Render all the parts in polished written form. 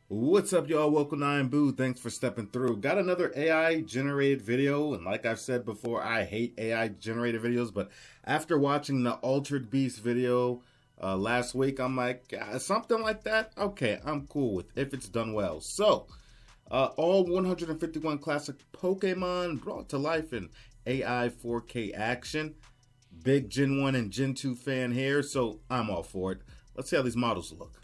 What's up, y'all? Welcome to I'm Boo. Thanks for stepping through. Got another AI generated video, and like I've said before, I hate AI generated videos, but after watching the Altered Beast video last week, I'm like, something like that? Okay, I'm cool with if it's done well. So, all 151 classic Pokemon brought to life in AI 4K action. Big Gen 1 and Gen 2 fan here, so I'm all for it. Let's see how these models look.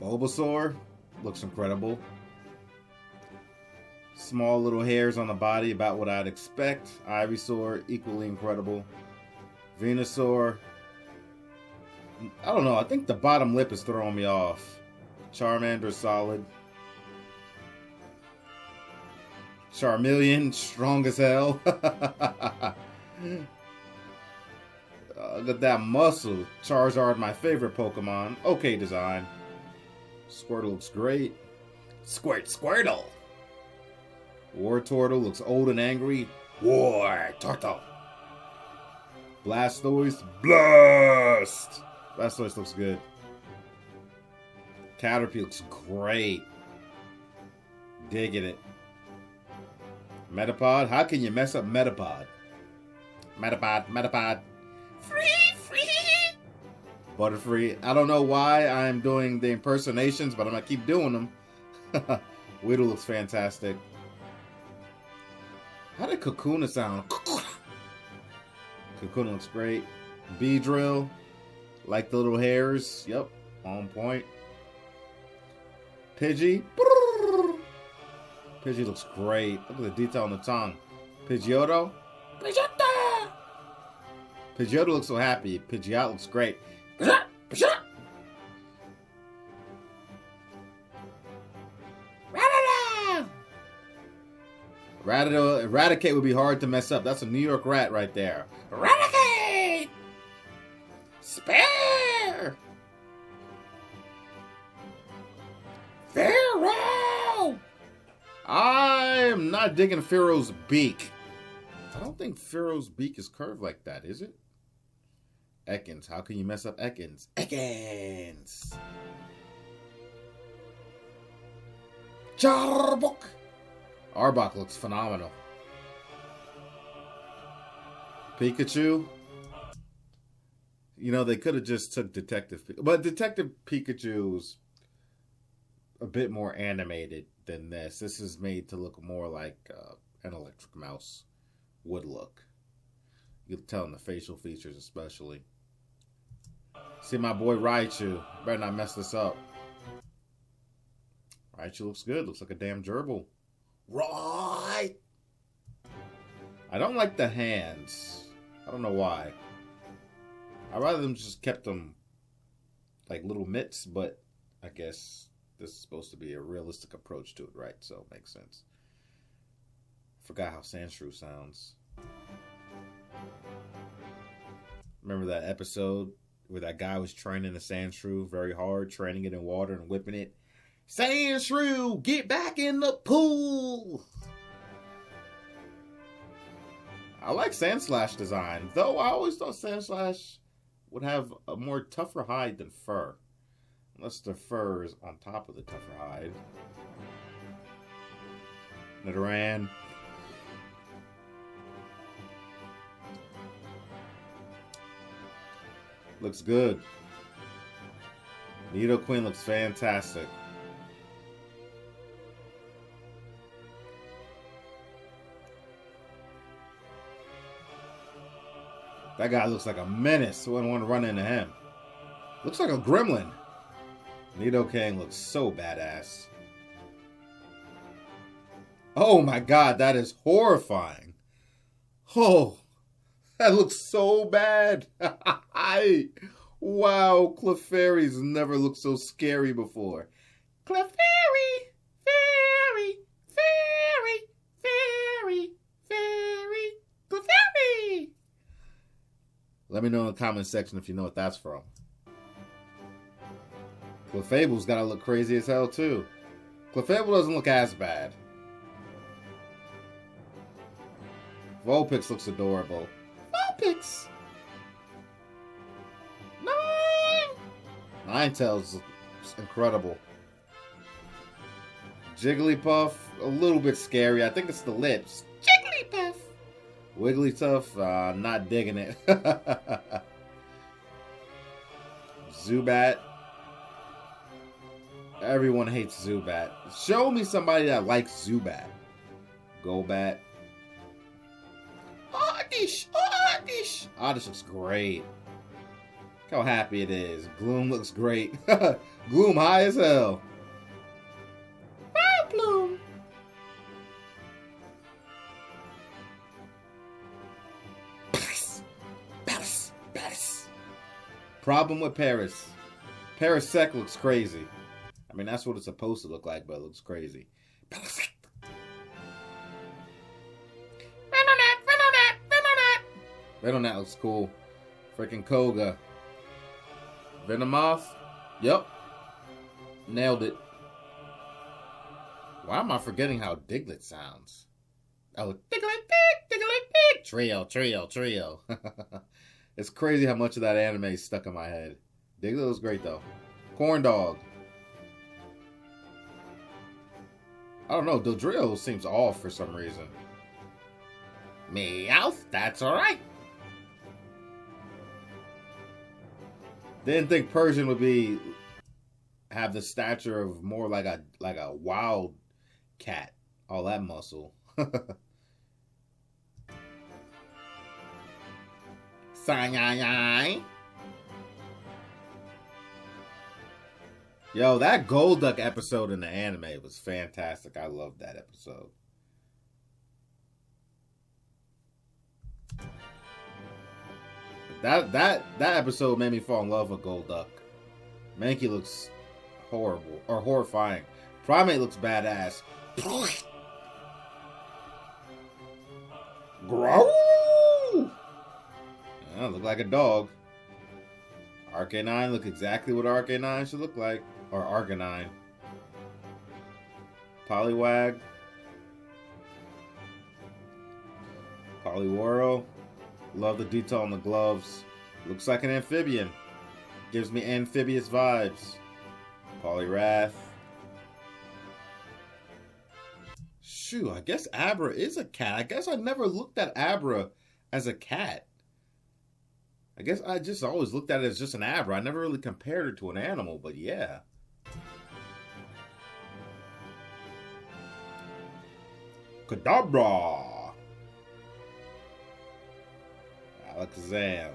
Bulbasaur looks incredible. Small little hairs on the body, about what I'd expect. Ivysaur, equally incredible. Venusaur, I don't know, I think the bottom lip is throwing me off. Charmander, solid. Charmeleon, strong as hell. Look at that muscle. Charizard, my favorite Pokemon. Okay design. Squirtle looks great. Squirtle. Wartortle looks old and angry. Wartortle. Blastoise. Blast. Blastoise looks good. Caterpie looks great. Digging it. Metapod. How can you mess up Metapod? Metapod. Free. Butterfree. I don't know why I'm doing the impersonations, but I'm going to keep doing them. Weedle looks fantastic. How did Kakuna sound? Kakuna looks great. Beedrill. Like the little hairs. Yep. On point. Pidgey. Pidgey looks great. Look at the detail on the tongue. Pidgeotto. Pidgeotto looks so happy. Pidgeot looks great. Eradicate would be hard to mess up. That's a New York rat right there. Eradicate! Spare! Pharaoh! I'm not digging Pharaoh's beak. I don't think Pharaoh's beak is curved like that, is it? Ekans. How can you mess up Ekans? Ekans! Charbok! Arbok looks phenomenal. Pikachu. You know, they could have just took Detective Pikachu. But Detective Pikachu's a bit more animated than this. This is made to look more like an electric mouse would look. You can tell in the facial features especially. See my boy Raichu. Better not mess this up. Raichu looks good. Looks like a damn gerbil. Right. I don't like the hands. I don't know why. I'd rather them just kept them like little mitts, but I guess this is supposed to be a realistic approach to it, right? So it makes sense. Forgot how Sandshrew sounds. Remember that episode where that guy was training a Sandshrew very hard, training it in water and whipping it? Sandshrew, get back in the pool! I like Sandslash design, though I always thought Sandslash would have a more tougher hide than fur. Unless the fur is on top of the tougher hide. Nidoran. Looks good. Nidoqueen looks fantastic. That guy looks like a menace. I wouldn't want to run into him. Looks like a gremlin. Nidoking looks so badass. Oh my god, that is horrifying. Oh, that looks so bad. Wow, Clefairy's never looked so scary before. Clefairy, fairy, fairy, fairy, fairy, Clefairy. Let me know in the comment section if you know what that's from. Clefable's gotta look crazy as hell too. Clefable doesn't look as bad. Vulpix looks adorable. Vulpix! Ninetales looks incredible. Jigglypuff, a little bit scary. I think it's the lips. Jigglypuff! Wigglytuff, not digging it. Zubat. Everyone hates Zubat. Show me somebody that likes Zubat. Golbat. Oddish! Oddish! Oddish looks great. Look how happy it is. Gloom looks great. Gloom high as hell. Bloom. Paris. Problem with Paris. Parasect looks crazy. I mean, that's what it's supposed to look like, but it looks crazy. Venonat looks cool. Freaking Koga. Venomoth? Yep. Nailed it. Why am I forgetting how Diglett sounds? Oh, Diglett, Trio. It's crazy how much of that anime is stuck in my head. Diglett was great, though. Corn Dog. I don't know, Dodrio seems off for some reason. Meowth, that's alright. Didn't think Persian would have the stature of more like a wild cat. All that muscle. Yo, that Golduck episode in the anime was fantastic. I loved that episode. That episode made me fall in love with Golduck. Mankey looks horrible or horrifying. Primate looks badass. Growl! Look like a dog. Arcanine look exactly what Arcanine should look like. Or Arcanine. Poliwag. Poliwhirl. Love the detail on the gloves. Looks like an amphibian. Gives me amphibious vibes. Poliwrath. Shoot, I guess Abra is a cat. I guess I never looked at Abra as a cat. I guess I just always looked at it as just an Abra. I never really compared it to an animal, but yeah. Kadabra. Alakazam.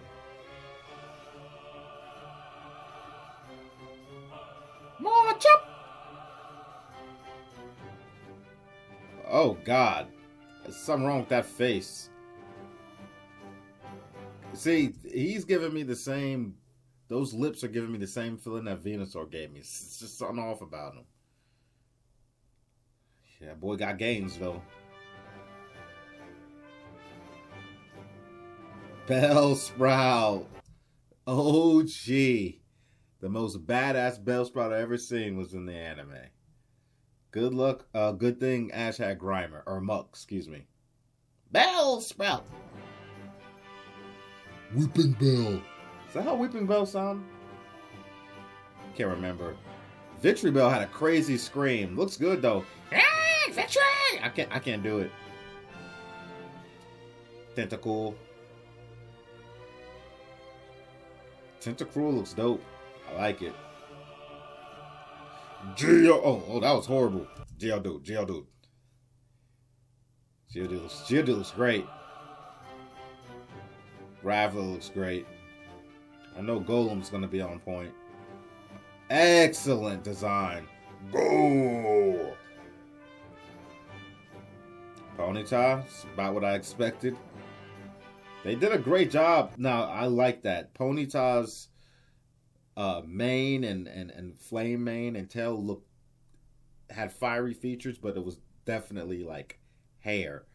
Machop. Oh God, there's something wrong with that face. See, he's giving me the same. Those lips are giving me the same feeling that Venusaur gave me. It's just something off about him. Yeah, boy got gains though. Bellsprout. OG. The most badass Bellsprout I ever seen was in the anime. Good luck. Good thing Ash had Grimer. Or Muck, excuse me. Bellsprout. Weeping Bell. Is that how Weeping Bell sound? Can't remember. Victreebel had a crazy scream. Looks good though. Ah, Victory! I can't do it. Tentacool. Tentacruel looks dope. I like it. Oh, that was horrible. Geodude. Geodude looks great. Graveler looks great. I know Golem's gonna be on point. Excellent design. Go! Ponyta, it's about what I expected. They did a great job. Now, I like that. Ponyta's mane and flame mane and tail had fiery features, but it was definitely like hair.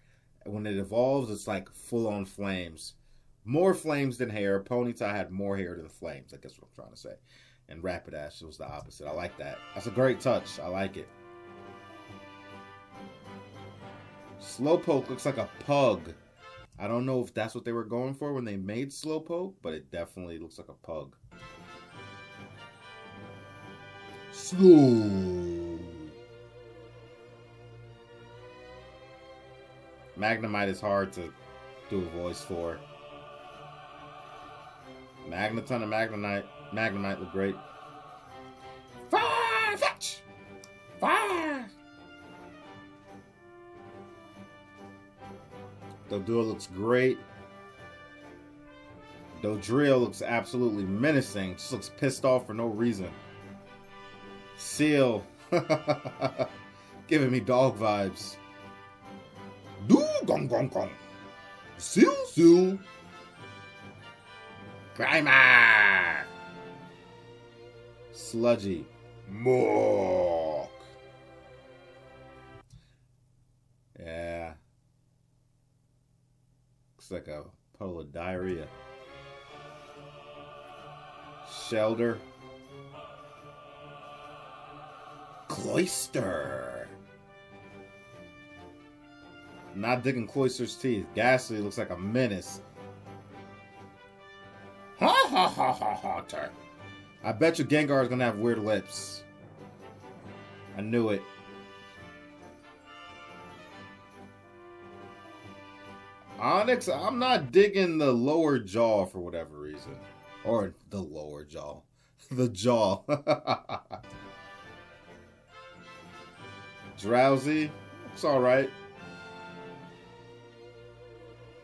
When it evolves, it's like full-on flames. More flames than hair. Ponyta had more hair than flames, I guess what I'm trying to say. And Rapidash was the opposite. I like that. That's a great touch. I like it. Slowpoke looks like a pug. I don't know if that's what they were going for when they made Slowpoke, but it definitely looks like a pug. Slow. Magnemite is hard to do a voice for. Magneton and Magnemite look great. Fire! Fetch! Fire! Doduo looks great. Dodrio looks absolutely menacing. Just looks pissed off for no reason. Seal. Giving me dog vibes. Do gong gong gong. Seal seal. Grimer. Sludgy. Mork. Yeah. Looks like a puddle of diarrhea. Shelter. Cloyster. Not digging Cloyster's teeth. Ghastly looks like a menace. Ha ha ha ha ha. I bet you Gengar is gonna have weird lips. I knew it. Onyx, I'm not digging the lower jaw for whatever reason. Or the lower jaw. The jaw. Drowsy, it's alright.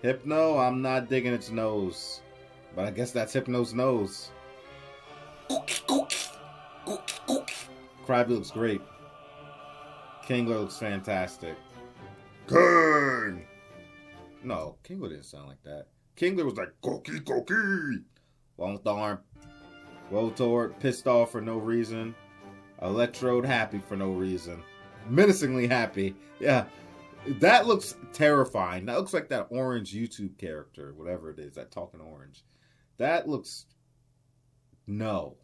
Hypno, I'm not digging its nose. But I guess that's Hypno's nose. Cryby looks great. Kingler looks fantastic. King! No, Kingler didn't sound like that. Kingler was like, Koki Koki! Longthorn. Rotor, pissed off for no reason. Electrode, happy for no reason. Menacingly happy. Yeah, that looks terrifying. That looks like that orange YouTube character, whatever it is, that talking orange. That looks... No.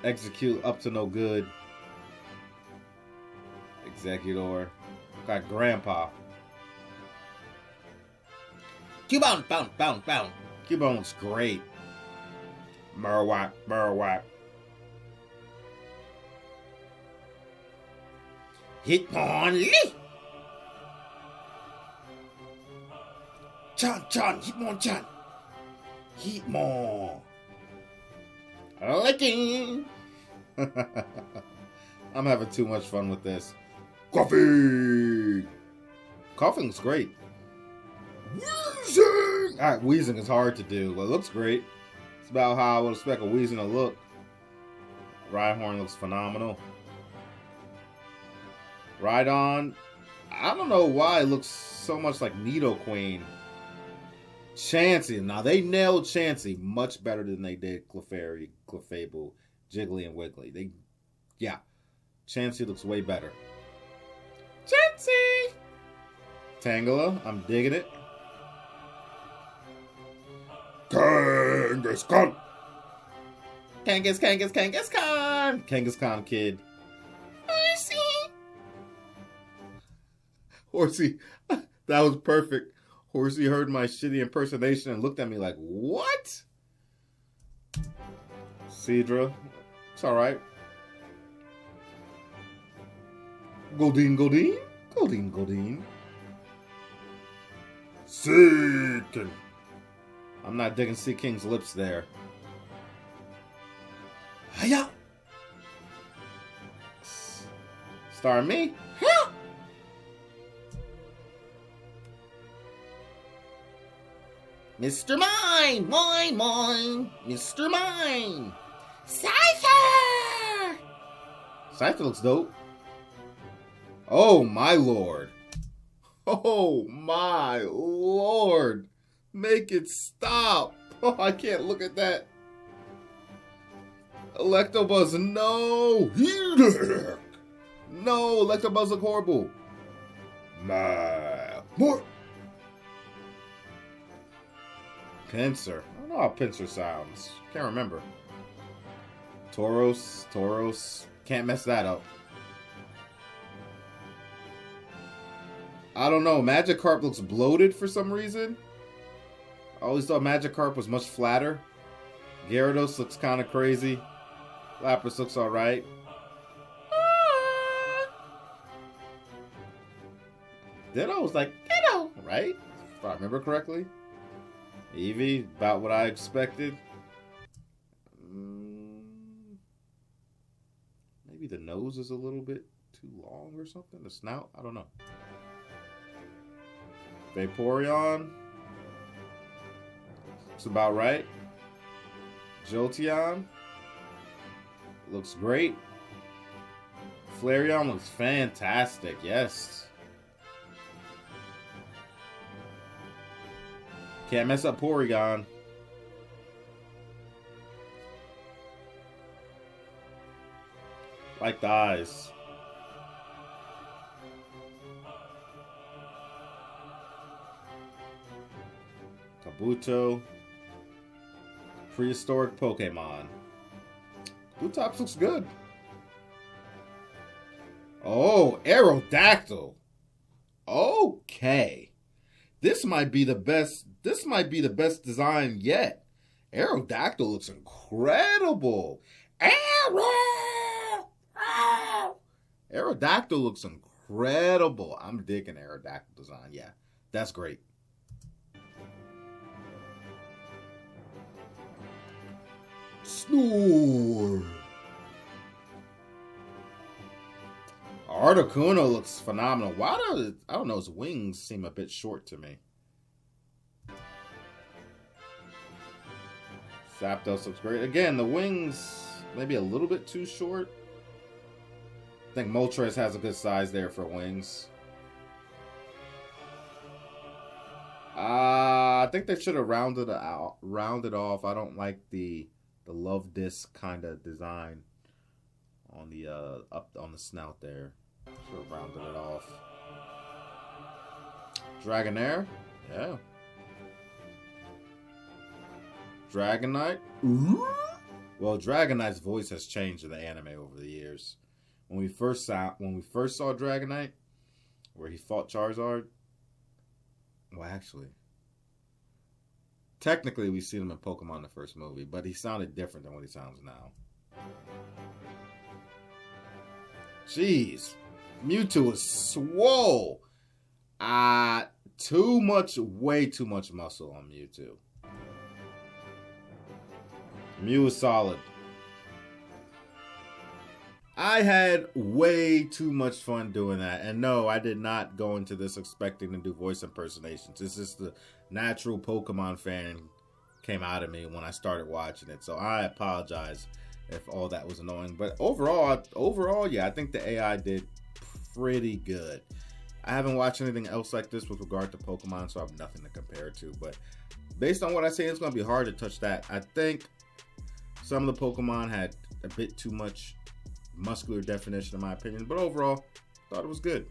Execute, up to no good. Executor. Got Grandpa. Cubone, bound. Cubone looks great. Marowak. Hitmonlee! Chan, Hitmonchan! Hitmon! Licking! I'm having too much fun with this. Coffee! Coughing's great. Wheezing! Alright, wheezing is hard to do, but it looks great. It's about how I would expect a Weezing to look. Rhyhorn looks phenomenal. Rhydon, I don't know why it looks so much like Nidoqueen. Chansey, now they nailed Chansey much better than they did Clefairy, Clefable, Jiggly, and Wiggly. Yeah, Chansey looks way better. Chansey! Tangela, I'm digging it. Kangaskhan! Kangaskhan! Kangaskhan kid. Horsey, that was perfect. Horsey heard my shitty impersonation and looked at me like, what? Seadra, it's alright. Goldeen. Seaking. I'm not digging Seaking's lips there. Hiya! Star me? Hiya! Mr. Mime! Mine! Mr. Mime! Cypher! Cypher looks dope. Oh my lord. Oh my lord. Make it stop. Oh, I can't look at that. Electabuzz, no! No, Electabuzz look horrible. More. Pinsir. I don't know how Pinsir sounds. Can't remember. Tauros. Can't mess that up. I don't know. Magikarp looks bloated for some reason. I always thought Magikarp was much flatter. Gyarados looks kind of crazy. Lapras looks alright. Ditto was like, Ditto, right? If I remember correctly. Eevee, about what I expected. Maybe the nose is a little bit too long or something. The snout, I don't know. Vaporeon. Looks about right. Jolteon. Looks great. Flareon looks fantastic, yes. Can't mess up Porygon. Like the eyes. Kabuto. Prehistoric Pokemon. Bluetops looks good. Oh, Aerodactyl. Okay. This might be the best design yet. Aerodactyl looks incredible. Aerodactyl looks incredible. I'm digging Aerodactyl design. Yeah, that's great. Snore. Articuno looks phenomenal. Why do I don't know, his wings seem a bit short to me. Zapdos looks great. Again, the wings maybe a little bit too short. I think Moltres has a good size there for wings. I think they should have rounded off. I don't like the love disc kind of design on the up on the snout there. Should have rounded it off. Dragonair, yeah. Dragonite. Ooh. Well, Dragonite's voice has changed in the anime over the years. When we first saw Dragonite, where he fought Charizard. Well, actually, technically we've seen him in Pokemon the first movie, but he sounded different than what he sounds now. Jeez, Mewtwo is swole. Way too much muscle on Mewtwo. Mew is solid. I had way too much fun doing that. And no, I did not go into this expecting to do voice impersonations. It's just the natural Pokemon fan came out of me when I started watching it. So I apologize if all that was annoying. But overall, yeah, I think the AI did pretty good. I haven't watched anything else like this with regard to Pokemon, so I have nothing to compare it to. But based on what I say, it's going to be hard to touch that. I think some of the Pokemon had a bit too much muscular definition in my opinion, but overall, thought it was good.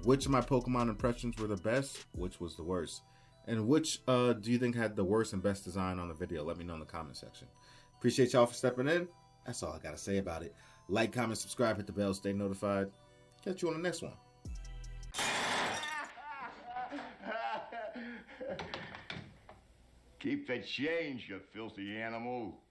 Which of my Pokemon impressions were the best? Which was the worst? And which do you think had the worst and best design on the video? Let me know in the comment section. Appreciate y'all for stepping in. That's all I gotta say about it. Like, comment, subscribe, hit the bell, stay notified. Catch you on the next one. Keep the change, you filthy animal.